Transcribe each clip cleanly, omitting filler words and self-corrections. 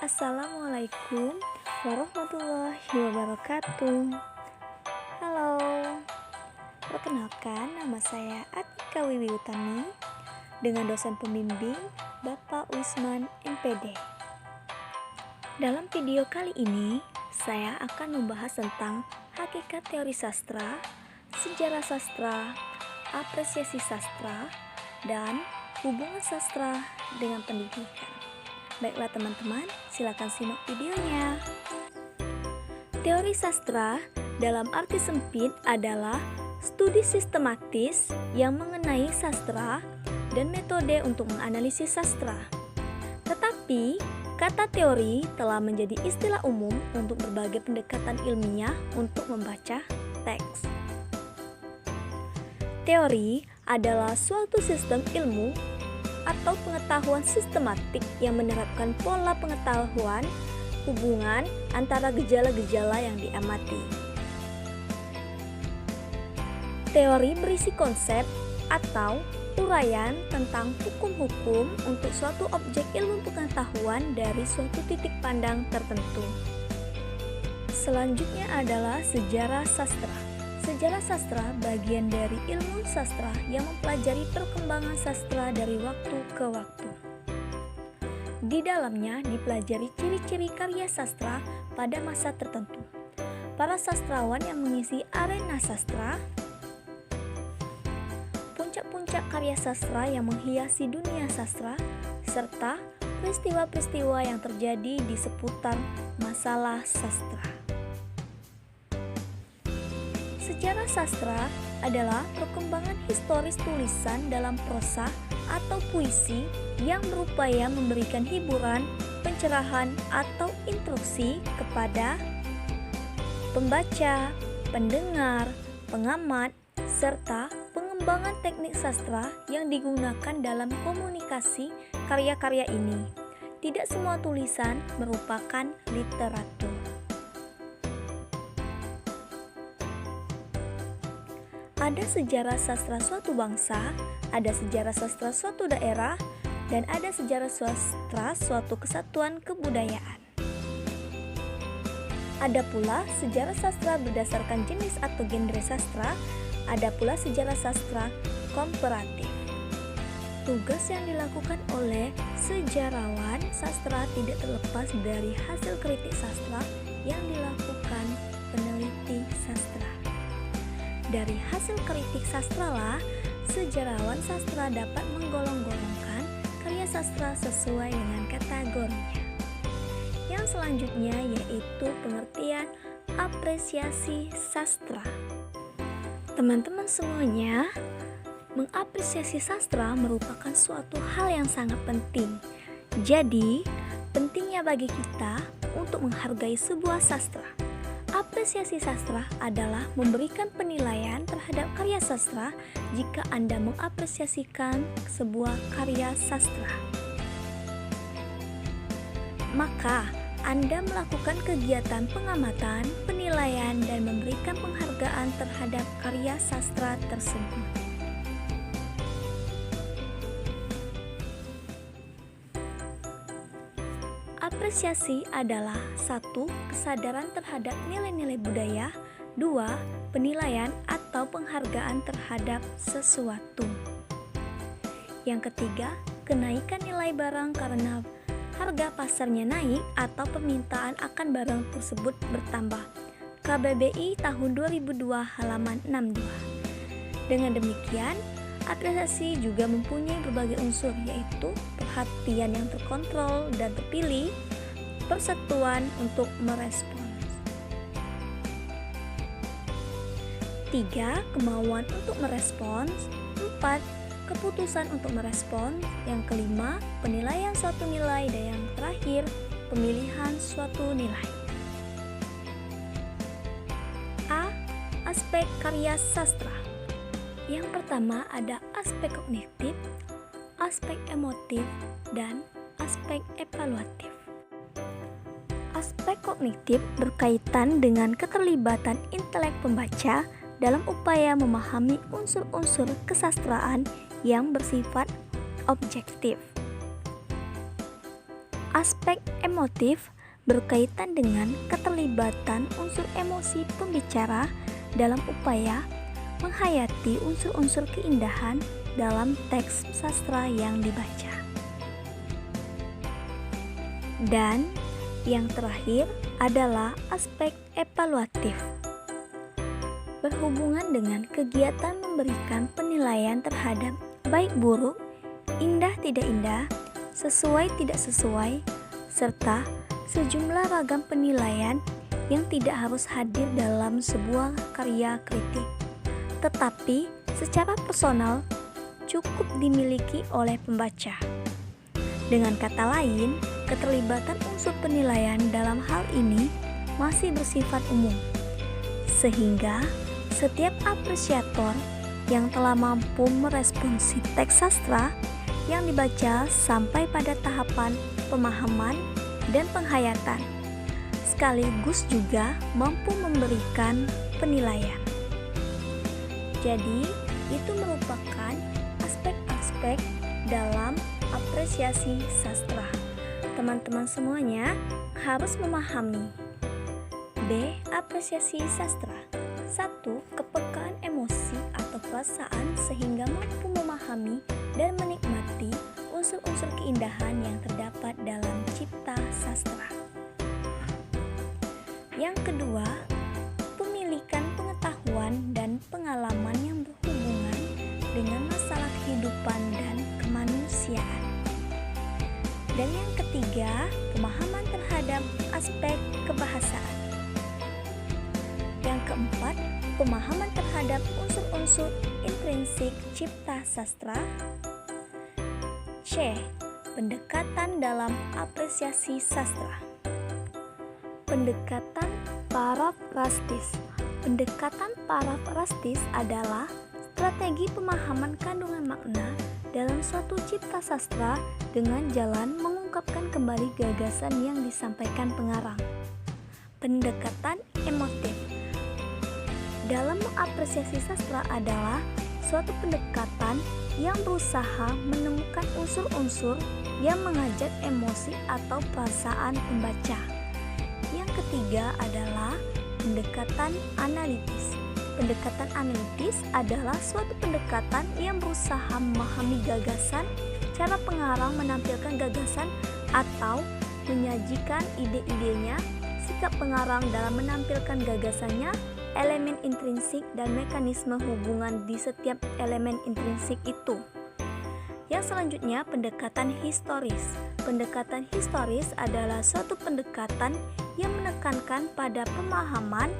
Assalamualaikum warahmatullahi wabarakatuh. Halo, perkenalkan nama saya Atika Wiwi Utami dengan dosen pembimbing Bapak Wisman MPD. Dalam video kali ini, saya akan membahas tentang hakikat teori sastra, sejarah sastra, apresiasi sastra, dan hubungan sastra dengan pendidikan. Baiklah teman-teman, silakan simak videonya. Teori sastra dalam arti sempit adalah studi sistematis yang mengenai sastra dan metode untuk menganalisis sastra. Tetapi, kata teori telah menjadi istilah umum untuk berbagai pendekatan ilmiah untuk membaca teks. Teori adalah suatu sistem ilmu atau pengetahuan sistematik yang menerapkan pola pengetahuan hubungan antara gejala-gejala yang diamati. Teori berisi konsep atau uraian tentang hukum-hukum untuk suatu objek ilmu pengetahuan dari suatu titik pandang tertentu. Selanjutnya adalah sejarah sastra. Sejarah sastra bagian dari ilmu sastra yang mempelajari perkembangan sastra dari waktu ke waktu. Di dalamnya dipelajari ciri-ciri karya sastra pada masa tertentu, para sastrawan yang mengisi arena sastra, puncak-puncak karya sastra yang menghiasi dunia sastra, serta peristiwa-peristiwa yang terjadi di seputar masalah sastra. Sejarah sastra adalah perkembangan historis tulisan dalam prosa atau puisi yang berupaya memberikan hiburan, pencerahan, atau instruksi kepada pembaca, pendengar, pengamat, serta pengembangan teknik sastra yang digunakan dalam komunikasi karya-karya ini. Tidak semua tulisan merupakan literatur. Ada sejarah sastra suatu bangsa, ada sejarah sastra suatu daerah, dan ada sejarah sastra suatu kesatuan kebudayaan. Ada pula sejarah sastra berdasarkan jenis atau genre sastra, ada pula sejarah sastra komparatif. Tugas yang dilakukan oleh sejarawan sastra tidak terlepas dari hasil kritik sastra yang dilakukan peneliti sastra. Dari hasil kritik sastralah, sejarawan sastra dapat menggolong-golongkan karya sastra sesuai dengan kategorinya. Yang selanjutnya yaitu pengertian apresiasi sastra. Teman-teman semuanya, mengapresiasi sastra merupakan suatu hal yang sangat penting. Jadi, pentingnya bagi kita untuk menghargai sebuah sastra. Apresiasi sastra adalah memberikan penilaian terhadap karya sastra jika Anda mengapresiasikan sebuah karya sastra. Maka, Anda melakukan kegiatan pengamatan, penilaian, dan memberikan penghargaan terhadap karya sastra tersebut. Apresiasi adalah 1. Kesadaran terhadap nilai-nilai budaya, 2. Penilaian atau penghargaan terhadap sesuatu. Yang ketiga, kenaikan nilai barang karena harga pasarnya naik atau permintaan akan barang tersebut bertambah. KBBI tahun 2002 halaman 62. Dengan demikian, apresiasi juga mempunyai berbagai unsur, yaitu perhatian yang terkontrol dan terpilih, persetujuan untuk merespons. 3. Kemauan untuk merespons. 4. Keputusan untuk merespons. Yang kelima, penilaian suatu nilai, dan yang terakhir, pemilihan suatu nilai. A. Aspek karya sastra. Yang pertama ada aspek kognitif, aspek emotif, dan aspek evaluatif. Aspek kognitif berkaitan dengan keterlibatan intelek pembaca dalam upaya memahami unsur-unsur kesastraan yang bersifat objektif. Aspek emotif berkaitan dengan keterlibatan unsur emosi pembicara dalam upaya menghayati unsur-unsur keindahan dalam teks sastra yang dibaca. Dan yang terakhir adalah aspek evaluatif, berhubungan dengan kegiatan memberikan penilaian terhadap baik buruk, indah tidak indah, sesuai tidak sesuai, serta sejumlah ragam penilaian yang tidak harus hadir dalam sebuah karya kritik, tetapi secara personal cukup dimiliki oleh pembaca. Dengan kata lain, keterlibatan unsur penilaian dalam hal ini masih bersifat umum, sehingga setiap apresiator yang telah mampu merespons teks sastra yang dibaca sampai pada tahapan pemahaman dan penghayatan, sekaligus juga mampu memberikan penilaian. Jadi, itu merupakan aspek-aspek dalam apresiasi sastra. Teman-teman semuanya harus memahami. B. Apresiasi sastra. 1. Kepekaan emosi atau perasaan sehingga mampu memahami dan menikmati unsur-unsur keindahan yang terdapat dalam cipta sastra. Yang kedua, pemilikan pengetahuan dan pengalaman yang berhubungan dengan masalah kehidupan dan kemanusiaan. Dan yang ketiga, pemahaman terhadap aspek kebahasaan. Yang keempat, pemahaman terhadap unsur-unsur intrinsik cipta sastra. C. Pendekatan dalam apresiasi sastra. Pendekatan parafrastis. Pendekatan parafrastis adalah strategi pemahaman kandungan makna dalam suatu cipta sastra dengan jalan mengungkapkan kembali gagasan yang disampaikan pengarang. Pendekatan emotif dalam mengapresiasi sastra adalah suatu pendekatan yang berusaha menemukan unsur-unsur yang mengajak emosi atau perasaan pembaca. Yang ketiga adalah pendekatan analitis. Pendekatan analitis adalah suatu pendekatan yang berusaha memahami gagasan, cara pengarang menampilkan gagasan atau menyajikan ide-idenya, sikap pengarang dalam menampilkan gagasannya, elemen intrinsik dan mekanisme hubungan di setiap elemen intrinsik itu. Yang selanjutnya, pendekatan historis. Pendekatan historis adalah suatu pendekatan yang menekankan pada pemahaman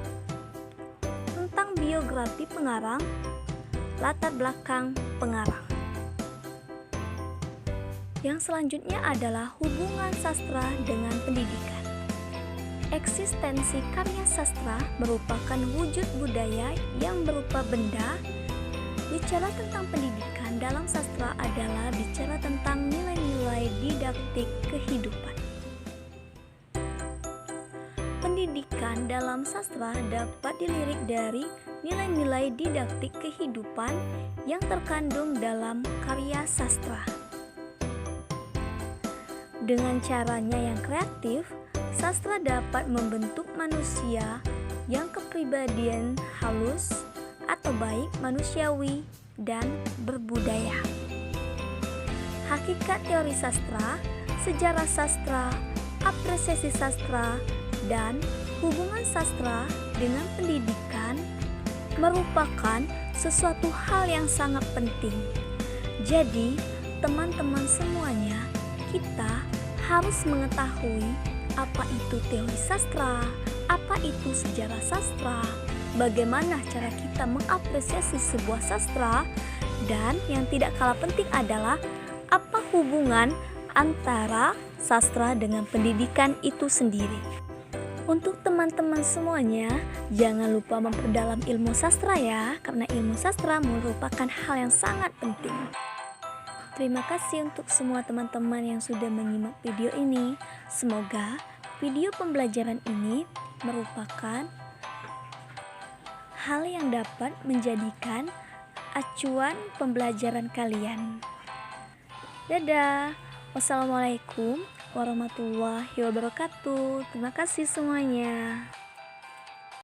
tentang biografi pengarang, latar belakang pengarang. Yang selanjutnya adalah hubungan sastra dengan pendidikan. Eksistensi karya sastra merupakan wujud budaya yang berupa benda. Bicara tentang pendidikan dalam sastra adalah bicara tentang nilai-nilai didaktik kehidupan. Pendidikan dalam sastra dapat dilirik dari nilai-nilai didaktik kehidupan yang terkandung dalam karya sastra. Dengan caranya yang kreatif, sastra dapat membentuk manusia yang kepribadian halus atau baik manusiawi dan berbudaya. Hakikat teori sastra, sejarah sastra, apresiasi sastra, dan hubungan sastra dengan pendidikan merupakan sesuatu hal yang sangat penting. Jadi, teman-teman semuanya, kita harus mengetahui apa itu teori sastra, apa itu sejarah sastra, bagaimana cara kita mengapresiasi sebuah sastra, dan yang tidak kalah penting adalah apa hubungan antara sastra dengan pendidikan itu sendiri. Untuk teman-teman semuanya, jangan lupa memperdalam ilmu sastra ya, karena ilmu sastra merupakan hal yang sangat penting. Terima kasih untuk semua teman-teman yang sudah menyimak video ini. Semoga video pembelajaran ini merupakan hal yang dapat menjadikan acuan pembelajaran kalian. Dadah. Wassalamualaikum warahmatullahi wabarakatuh. Terima kasih semuanya.